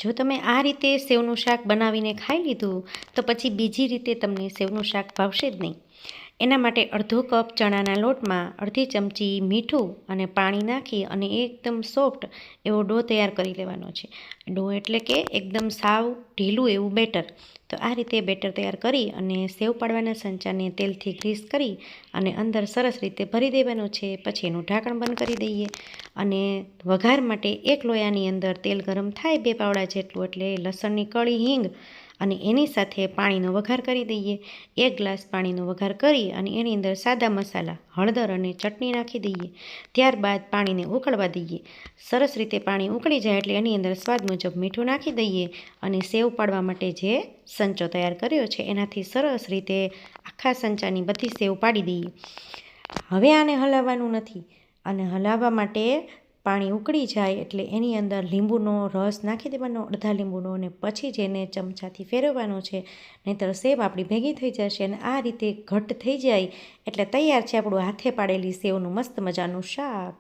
જો તમે આ રીતે સેવનું શાક બનાવીને ખાઈ લીધું તો પછી બીજી રીતે તમને સેવનું શાક ભાવશે જ નહીં. એના માટે અડધો કપ ચણાના લોટમાં અડધી ચમચી મીઠું અને પાણી નાખી અને એકદમ સોફ્ટ એવો ડો તૈયાર કરી લેવાનો છે. ડો એટલે કે એકદમ સાવ ઢીલું એવું બેટર. તો આ રીતે બેટર તૈયાર કરી અને સેવ પાડવાના સંચાને તેલથી ગ્રીસ કરી અને અંદર સરસ રીતે ભરી દેવાનું છે. પછી એનું ઢાંકણ બંધ કરી દઈએ અને વઘાર માટે એક લોયાની અંદર તેલ ગરમ થાય 2 પાવડા જેટલું, એટલે લસણની કળી, હિંગ અને એની સાથે પાણીનો વઘાર કરી દઈએ. 1 ગ્લાસ પાણીનો વઘાર કરી અને એની અંદર સાદા મસાલા, હળદર અને ચટણી નાખી દઈએ. ત્યારબાદ પાણીને ઉકળવા દઈએ. સરસ રીતે પાણી ઉકળી જાય એટલે એની અંદર સ્વાદ મુજબ મીઠું નાખી દઈએ અને સેવ પાડવા માટે જે સંચો તૈયાર કર્યો છે એનાથી સરસ રીતે આખા સંચાની બધી સેવ પાડી દઈએ. હવે આને હલાવવાનું નથી અને હલાવવા માટે પાણી ઉકળી જાય એટલે એની અંદર લીંબુનો રસ નાખી દેવાનો, અડધા લીંબુનો, અને પછી જ એને ચમચાથી ફેરવવાનો છે. નહીંતર સેવ આપણી ભેગી થઈ જશે. અને આ રીતે ઘટ્ટ થઈ જાય એટલે તૈયાર છે આપણું હાથે પાડેલી સેવનું મસ્ત મજાનું શાક.